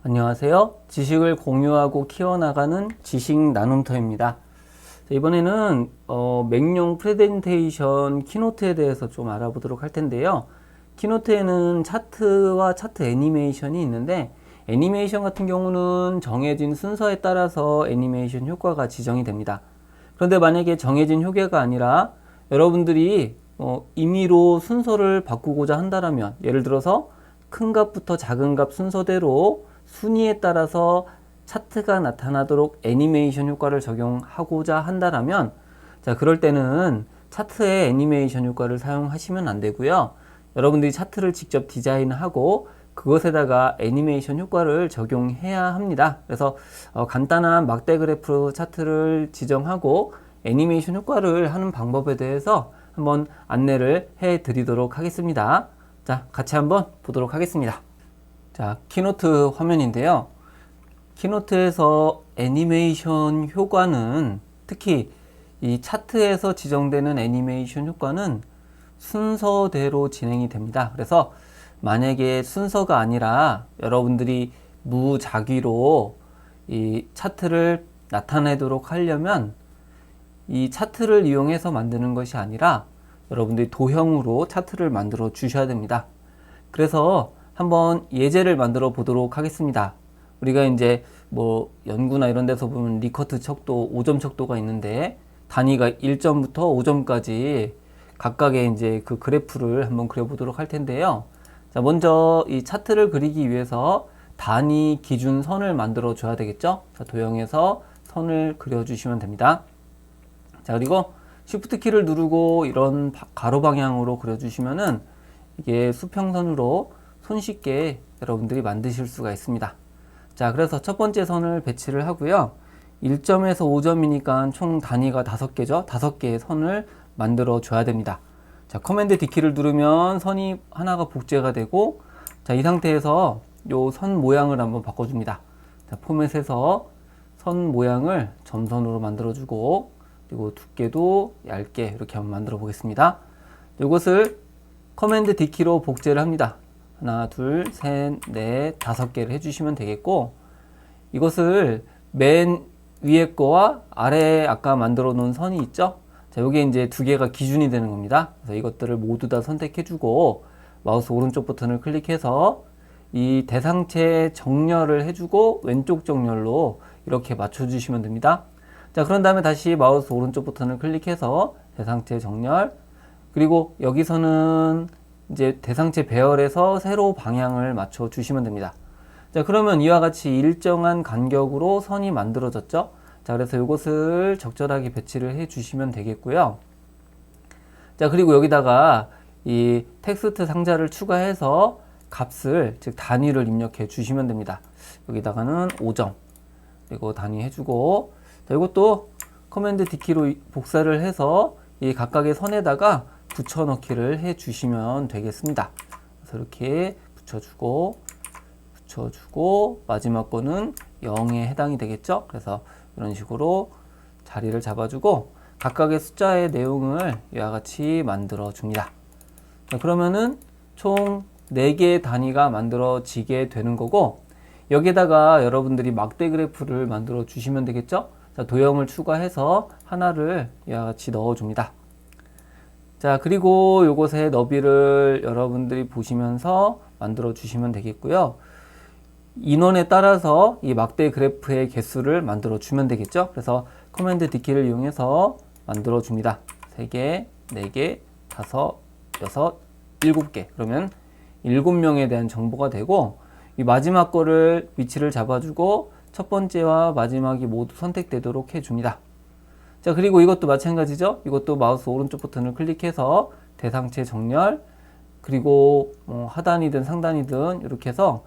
안녕하세요. 지식을 공유하고 키워나가는 지식 나눔터입니다. 이번에는 맥용 프레젠테이션 키노트에 대해서 좀 알아보도록 할 텐데요. 키노트에는 차트와 차트 애니메이션이 있는데, 애니메이션 같은 경우는 정해진 순서에 따라서 애니메이션 효과가 지정이 됩니다. 그런데 만약에 정해진 효과가 아니라 여러분들이 임의로 순서를 바꾸고자 한다면, 예를 들어서 큰 값부터 작은 값 순서대로 순위에 따라서 차트가 나타나도록 애니메이션 효과를 적용하고자 한다면, 자, 그럴 때는 차트의 애니메이션 효과를 사용하시면 안 되고요. 여러분들이 차트를 직접 디자인하고 그것에다가 애니메이션 효과를 적용해야 합니다. 그래서 간단한 막대 그래프 차트를 지정하고 애니메이션 효과를 하는 방법에 대해서 한번 안내를 해 드리도록 하겠습니다. 자, 같이 한번 보도록 하겠습니다. 자, 키노트 화면인데요. 키노트에서 애니메이션 효과는, 특히 이 차트에서 지정되는 애니메이션 효과는 순서대로 진행이 됩니다. 그래서 만약에 순서가 아니라 여러분들이 무작위로 이 차트를 나타내도록 하려면 이 차트를 이용해서 만드는 것이 아니라 여러분들이 도형으로 차트를 만들어 주셔야 됩니다. 그래서 한번 예제를 만들어 보도록 하겠습니다. 우리가 이제 뭐 연구나 이런 데서 보면 리커트 척도, 5점 척도가 있는데 단위가 1점부터 5점까지 각각의 이제 그 그래프를 한번 그려보도록 할 텐데요. 자, 먼저 이 차트를 그리기 위해서 단위 기준 선을 만들어 줘야 되겠죠? 자, 도형에서 선을 그려 주시면 됩니다. 자, 그리고 Shift 키를 누르고 이런 가로 방향으로 그려 주시면은 이게 수평선으로 손쉽게 여러분들이 만드실 수가 있습니다. 자, 그래서 첫 번째 선을 배치를 하고요. 1점에서 5점이니까 총 단위가 5개죠. 5개의 선을 만들어 줘야 됩니다. 자, 커맨드 D키를 누르면 선이 하나가 복제가 되고, 자, 이 상태에서 요 선 모양을 한번 바꿔줍니다. 자, 포맷에서 선 모양을 점선으로 만들어주고, 그리고 두께도 얇게 이렇게 한번 만들어 보겠습니다. 이것을 커맨드 D키로 복제를 합니다. 하나, 둘, 셋, 넷, 5개를 해주시면 되겠고, 이것을 맨 위에 거와 아래에 아까 만들어 놓은 선이 있죠? 자, 요게 이제 2개가 기준이 되는 겁니다. 그래서 이것들을 모두 다 선택해주고, 마우스 오른쪽 버튼을 클릭해서 이 대상체 정렬을 해주고, 왼쪽 정렬로 이렇게 맞춰주시면 됩니다. 자, 그런 다음에 다시 마우스 오른쪽 버튼을 클릭해서 대상체 정렬, 그리고 여기서는 이제 대상체 배열에서 세로 방향을 맞춰 주시면 됩니다. 자, 그러면 이와 같이 일정한 간격으로 선이 만들어졌죠. 자, 그래서 이것을 적절하게 배치를 해 주시면 되겠고요. 자, 그리고 여기다가 이 텍스트 상자를 추가해서 값을, 즉 단위를 입력해 주시면 됩니다. 여기다가는 5점 그리고 단위 해주고, 자, 이것도 커맨드 D키로 복사를 해서 이 각각의 선에다가 붙여넣기를 해 주시면 되겠습니다. 그래서 이렇게 붙여주고, 마지막 거는 0에 해당이 되겠죠. 그래서 이런 식으로 자리를 잡아주고 각각의 숫자의 내용을 이와 같이 만들어 줍니다. 자, 그러면은 총 4개의 단위가 만들어지게 되는 거고, 여기에다가 여러분들이 막대 그래프를 만들어 주시면 되겠죠. 자, 도형을 추가해서 하나를 이와 같이 넣어 줍니다. 자, 그리고 요것의 너비를 여러분들이 보시면서 만들어 주시면 되겠고요. 인원에 따라서 이 막대 그래프의 개수를 만들어 주면 되겠죠. 그래서 커맨드 D키를 이용해서 만들어 줍니다. 3개, 4개, 5, 6, 7개. 그러면 7명에 대한 정보가 되고, 이 마지막 거를 위치를 잡아주고 첫 번째와 마지막이 모두 선택되도록 해줍니다. 자, 그리고 이것도 마찬가지죠. 이것도 마우스 오른쪽 버튼을 클릭해서 대상체 정렬, 그리고 하단이든 상단이든 이렇게 해서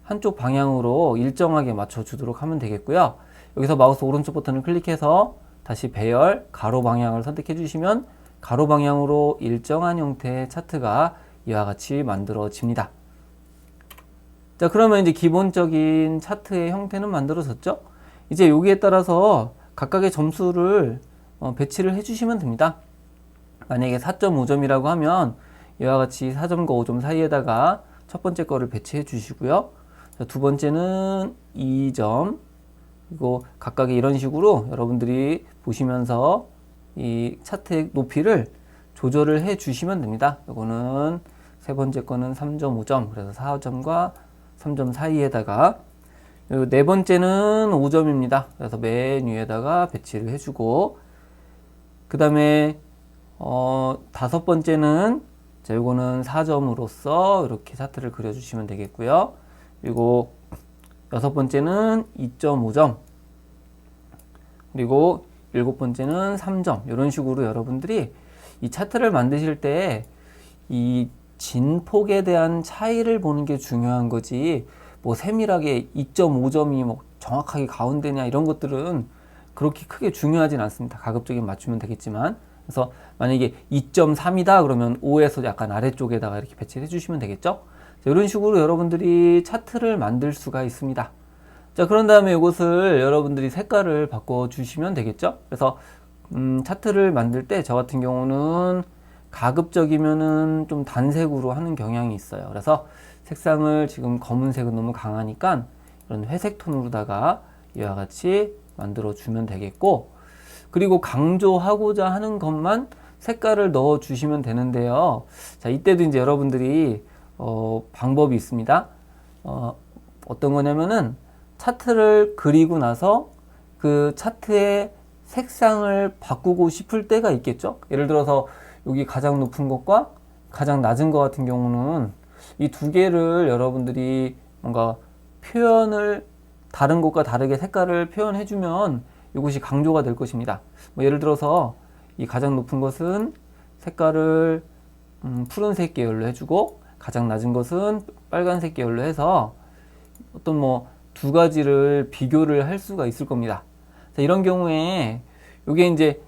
한쪽 방향으로 일정하게 맞춰 주도록 하면 되겠고요. 여기서 마우스 오른쪽 버튼을 클릭해서 다시 배열, 가로 방향을 선택해 주시면 가로 방향으로 일정한 형태의 차트가 이와 같이 만들어집니다. 자, 그러면 이제 기본적인 차트의 형태는 만들어졌죠? 이제 여기에 따라서 각각의 점수를 배치를 해주시면 됩니다. 만약에 4.5점이라고 하면 이와 같이 4점과 5점 사이에다가 첫 번째 거를 배치해 주시고요. 두 번째는 2점. 그리고 각각의 이런 식으로 여러분들이 보시면서 이 차트의 높이를 조절을 해 주시면 됩니다. 이거는 세 번째 거는 3.5점. 그래서 4점과 3점 사이에다가, 네 번째는 5점입니다. 그래서 맨 위에다가 배치를 해주고, 그 다음에 다섯 번째는 자, 요거는 4점으로서 이렇게 차트를 그려주시면 되겠고요. 그리고 여섯 번째는 2.5점, 그리고 일곱 번째는 3점. 이런 식으로 여러분들이 이 차트를 만드실 때 이 진폭에 대한 차이를 보는 게 중요한 거지, 뭐 세밀하게 2.5점이 뭐 정확하게 가운데냐 이런 것들은 그렇게 크게 중요하진 않습니다. 가급적이면 맞추면 되겠지만. 그래서 만약에 2.3이다 그러면 5에서 약간 아래쪽에다가 이렇게 배치를 해주시면 되겠죠. 자, 이런 식으로 여러분들이 차트를 만들 수가 있습니다. 자, 그런 다음에 이것을 여러분들이 색깔을 바꿔 주시면 되겠죠. 그래서 차트를 만들 때 저 같은 경우는 가급적이면은 좀 단색으로 하는 경향이 있어요. 그래서 색상을 지금 검은색은 너무 강하니까 이런 회색 톤으로다가 이와 같이 만들어 주면 되겠고, 그리고 강조하고자 하는 것만 색깔을 넣어 주시면 되는데요. 자, 이때도 이제 여러분들이 방법이 있습니다. 어떤 거냐면은 차트를 그리고 나서 그 차트의 색상을 바꾸고 싶을 때가 있겠죠. 예를 들어서 여기 가장 높은 것과 가장 낮은 것 같은 경우는 이 두 개를 여러분들이 뭔가 표현을 다른 것과 다르게 색깔을 표현해 주면 이것이 강조가 될 것입니다. 뭐 예를 들어서 이 가장 높은 것은 색깔을 푸른색 계열로 해주고, 가장 낮은 것은 빨간색 계열로 해서 어떤 뭐 두 가지를 비교를 할 수가 있을 겁니다. 자, 이런 경우에 이게 이제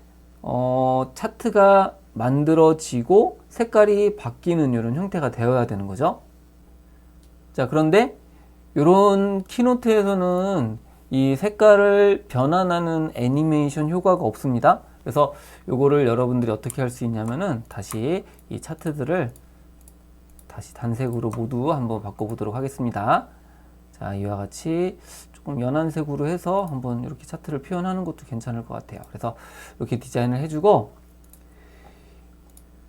차트가 만들어지고 색깔이 바뀌는 이런 형태가 되어야 되는 거죠. 자, 그런데 이런 키노트에서는 이 색깔을 변환하는 애니메이션 효과가 없습니다. 그래서 요거를 여러분들이 어떻게 할 수 있냐면은 다시 이 차트들을 다시 단색으로 모두 한번 바꿔보도록 하겠습니다. 자, 이와 같이 조금 연한 색으로 해서 한번 이렇게 차트를 표현하는 것도 괜찮을 것 같아요. 그래서 이렇게 디자인을 해주고,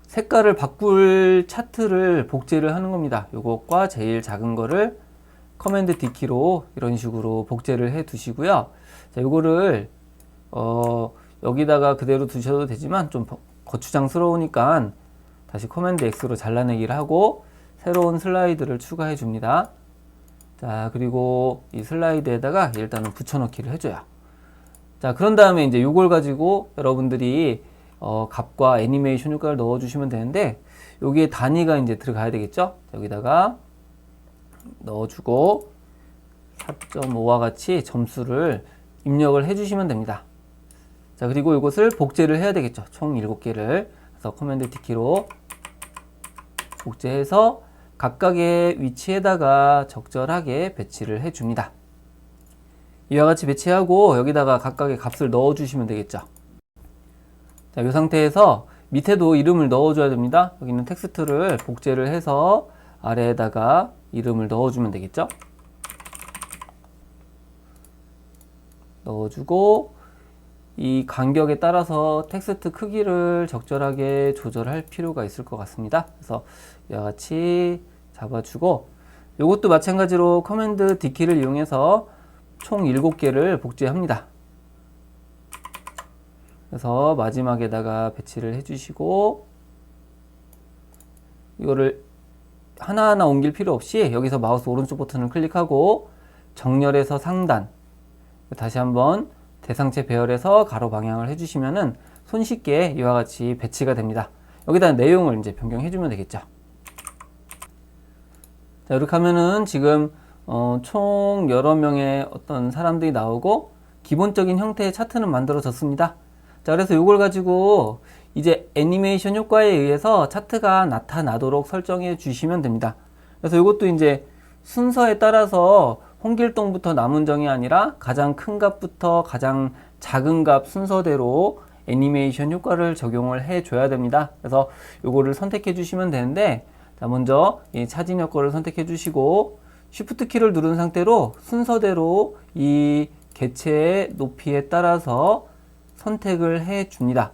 색깔을 바꿀 차트를 복제를 하는 겁니다. 요것과 제일 작은 거를 커맨드 D키로 이런 식으로 복제를 해 두시고요. 자, 요거를 여기다가 그대로 두셔도 되지만 좀 거추장스러우니까 다시 커맨드 X로 잘라내기를 하고 새로운 슬라이드를 추가해 줍니다. 자, 그리고 이 슬라이드에다가 일단은 붙여넣기를 해줘요. 자, 그런 다음에 이제 요걸 가지고 여러분들이 값과 애니메이션 효과를 넣어주시면 되는데, 여기에 단위가 이제 들어가야 되겠죠? 여기다가 넣어주고 4.5와 같이 점수를 입력을 해주시면 됩니다. 자, 그리고 이것을 복제를 해야 되겠죠? 총 7개를. 그래서 커맨드 D키로 복제해서 각각의 위치에다가 적절하게 배치를 해줍니다. 이와 같이 배치하고 여기다가 각각의 값을 넣어주시면 되겠죠. 자, 이 상태에서 밑에도 이름을 넣어줘야 됩니다. 여기 있는 텍스트를 복제를 해서 아래에다가 이름을 넣어주면 되겠죠. 넣어주고 이 간격에 따라서 텍스트 크기를 적절하게 조절할 필요가 있을 것 같습니다. 그래서 이와 같이 잡아주고, 이것도 마찬가지로 커맨드 D키를 이용해서 총 7개를 복제합니다. 그래서 마지막에다가 배치를 해주시고, 이거를 하나하나 옮길 필요 없이 여기서 마우스 오른쪽 버튼을 클릭하고 정렬해서 상단, 다시 한번 대상체 배열에서 가로 방향을 해주시면은 손쉽게 이와 같이 배치가 됩니다. 여기다 내용을 이제 변경해주면 되겠죠. 자, 이렇게 하면은 지금 총 여러 명의 어떤 사람들이 나오고 기본적인 형태의 차트는 만들어졌습니다. 자, 그래서 이걸 가지고 이제 애니메이션 효과에 의해서 차트가 나타나도록 설정해 주시면 됩니다. 그래서 이것도 이제 순서에 따라서 홍길동부터 남은정이 아니라 가장 큰 값부터 가장 작은 값 순서대로 애니메이션 효과를 적용을 해 줘야 됩니다. 그래서 요거를 선택해 주시면 되는데, 자, 먼저 이 차진 여건을 선택해 주시고 Shift 키를 누른 상태로 순서대로 이 개체의 높이에 따라서 선택을 해 줍니다.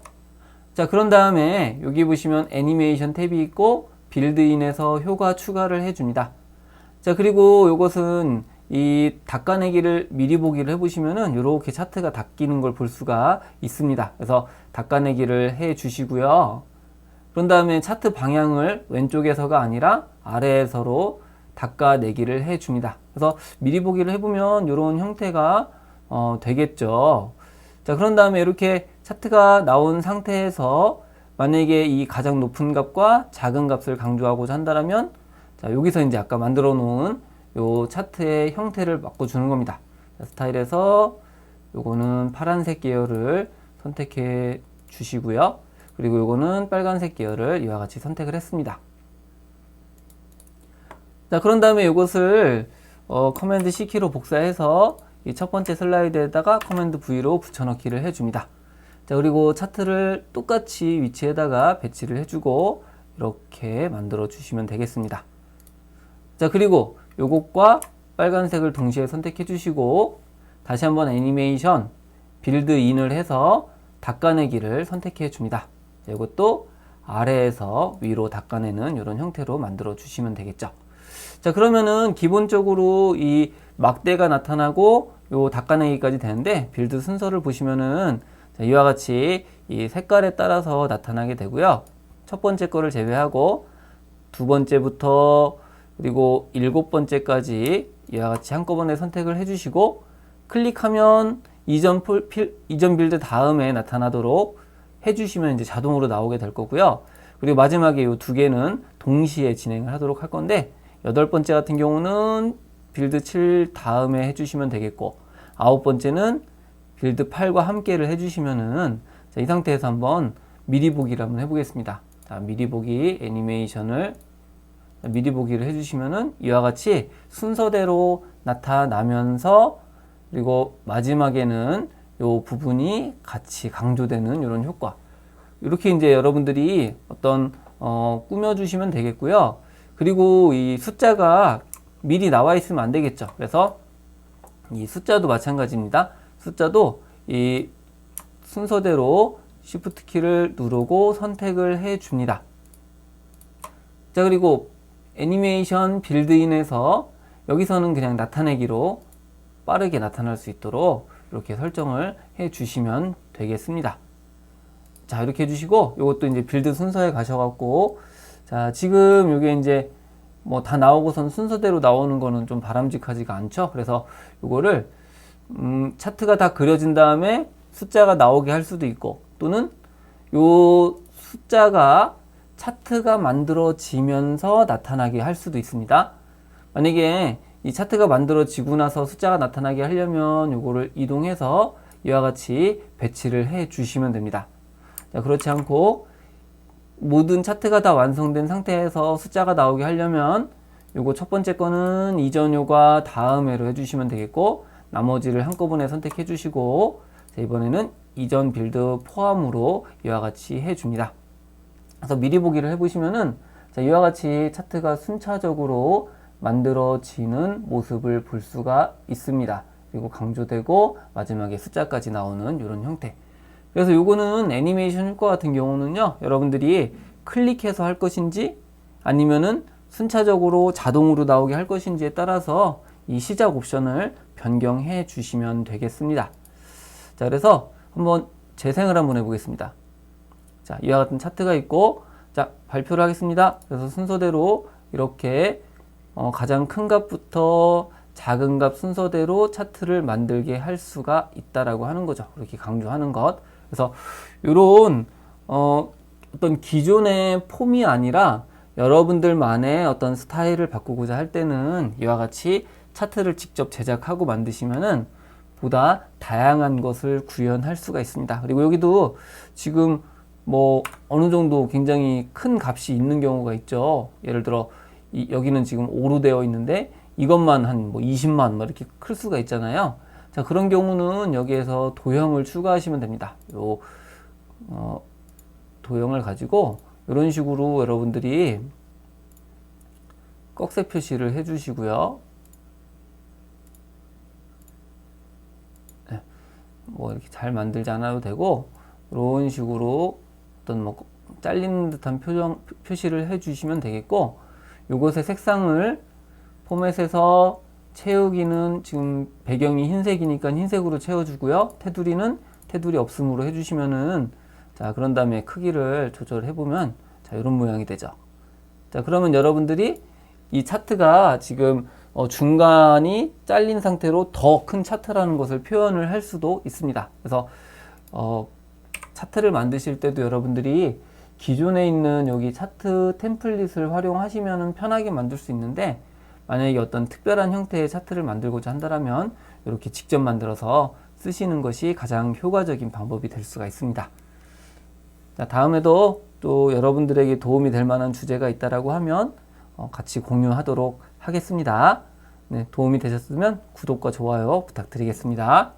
자, 그런 다음에 여기 보시면 애니메이션 탭이 있고 빌드인에서 효과 추가를 해 줍니다. 자, 그리고 이것은 이 닦아내기를 미리 보기를 해보시면은 이렇게 차트가 닦이는 걸 볼 수가 있습니다. 그래서 닦아내기를 해 주시고요. 그런 다음에 차트 방향을 왼쪽에서가 아니라 아래에서로 닦아내기를 해 줍니다. 그래서 미리 보기를 해보면 이런 형태가 되겠죠. 자, 그런 다음에 이렇게 차트가 나온 상태에서 만약에 이 가장 높은 값과 작은 값을 강조하고자 한다면, 자, 여기서 이제 아까 만들어 놓은 요 차트의 형태를 바꿔주는 겁니다. 자, 스타일에서 요거는 파란색 계열을 선택해 주시고요. 그리고 요거는 빨간색 계열을 이와 같이 선택을 했습니다. 자, 그런 다음에 이것을 커맨드 C키로 복사해서 이 첫 번째 슬라이드에다가 커맨드 V로 붙여넣기를 해줍니다. 자, 그리고 차트를 똑같이 위치에다가 배치를 해주고 이렇게 만들어 주시면 되겠습니다. 자, 그리고 요것과 빨간색을 동시에 선택해 주시고 다시 한번 애니메이션 빌드인을 해서 닦아내기를 선택해 줍니다. 이것도 아래에서 위로 닦아내는 이런 형태로 만들어 주시면 되겠죠. 자, 그러면은 기본적으로 이 막대가 나타나고 요 닦아내기까지 되는데 빌드 순서를 보시면은 자, 이와 같이 이 색깔에 따라서 나타나게 되고요. 첫 번째 거를 제외하고 두 번째부터 그리고 일곱 번째까지 이와 같이 한꺼번에 선택을 해주시고 클릭하면 이전 빌드 다음에 나타나도록 해주시면 이제 자동으로 나오게 될 거고요. 그리고 마지막에 이 두 개는 동시에 진행을 하도록 할 건데 여덟 번째 같은 경우는 빌드 7 다음에 해주시면 되겠고 아홉 번째는 빌드 8과 함께를 해주시면은 자, 이 상태에서 한번 미리 보기를 한번 해보겠습니다. 자, 미리 보기 애니메이션을 미리 보기를 해주시면은 이와 같이 순서대로 나타나면서 그리고 마지막에는 요 부분이 같이 강조되는 이런 효과. 이렇게 이제 여러분들이 어떤 꾸며주시면 되겠고요. 그리고 이 숫자가 미리 나와 있으면 안 되겠죠. 그래서 이 숫자도 마찬가지입니다. 숫자도 이 순서대로 Shift 키를 누르고 선택을 해 줍니다. 자, 그리고 애니메이션 빌드인에서 여기서는 그냥 나타내기로 빠르게 나타날 수 있도록 이렇게 설정을 해 주시면 되겠습니다. 자, 이렇게 해주시고 이것도 이제 빌드 순서에 가셔갖고 자, 지금 이게 이제 뭐 다 나오고선 순서대로 나오는 거는 좀 바람직하지가 않죠. 그래서 이거를 차트가 다 그려진 다음에 숫자가 나오게 할 수도 있고 또는 요 숫자가 차트가 만들어지면서 나타나게 할 수도 있습니다. 만약에 이 차트가 만들어지고 나서 숫자가 나타나게 하려면 요거를 이동해서 이와 같이 배치를 해 주시면 됩니다. 자, 그렇지 않고 모든 차트가 다 완성된 상태에서 숫자가 나오게 하려면 요거 첫 번째 거는 이전 효과 다음에로 해주시면 되겠고 나머지를 한꺼번에 선택해 주시고 자, 이번에는 이전 빌드 포함으로 이와 같이 해줍니다. 그래서 미리 보기를 해보시면은 자, 이와 같이 차트가 순차적으로 만들어지는 모습을 볼 수가 있습니다. 그리고 강조되고 마지막에 숫자까지 나오는 이런 형태. 그래서 요거는 애니메이션 효과 같은 경우는요, 여러분들이 클릭해서 할 것인지 아니면은 순차적으로 자동으로 나오게 할 것인지에 따라서 이 시작 옵션을 변경해 주시면 되겠습니다. 자, 그래서 한번 재생을 한번 해보겠습니다. 자, 이와 같은 차트가 있고, 자, 발표를 하겠습니다. 그래서 순서대로 이렇게 가장 큰 값부터 작은 값 순서대로 차트를 만들게 할 수가 있다라고 하는 거죠. 이렇게 강조하는 것. 그래서 이런 어떤 기존의 폼이 아니라 여러분들만의 어떤 스타일을 바꾸고자 할 때는 이와 같이 차트를 직접 제작하고 만드시면은 보다 다양한 것을 구현할 수가 있습니다. 그리고 여기도 지금 뭐 어느 정도 굉장히 큰 값이 있는 경우가 있죠. 예를 들어 여기는 지금 5로 되어 있는데 이것만 한 뭐 20만 뭐 이렇게 클 수가 있잖아요. 자, 그런 경우는 여기에서 도형을 추가하시면 됩니다. 요 도형을 가지고 이런 식으로 여러분들이 꺽쇠 표시를 해 주시고요. 뭐 이렇게 잘 만들지 않아도 되고, 이런 식으로 어떤 뭐 잘리는 듯한 표시를 해주시면 되겠고, 요것의 색상을 포맷에서 채우기는 지금 배경이 흰색이니까 흰색으로 채워주고요. 테두리는 테두리 없음으로 해주시면은, 자, 그런 다음에 크기를 조절해보면, 자, 이런 모양이 되죠. 자, 그러면 여러분들이 이 차트가 지금 중간이 잘린 상태로 더 큰 차트라는 것을 표현을 할 수도 있습니다. 그래서 차트를 만드실 때도 여러분들이 기존에 있는 여기 차트 템플릿을 활용하시면 편하게 만들 수 있는데, 만약에 어떤 특별한 형태의 차트를 만들고자 한다면 이렇게 직접 만들어서 쓰시는 것이 가장 효과적인 방법이 될 수가 있습니다. 자, 다음에도 또 여러분들에게 도움이 될 만한 주제가 있다라고 하면 같이 공유하도록 하겠습니다. 네, 도움이 되셨으면 구독과 좋아요 부탁드리겠습니다.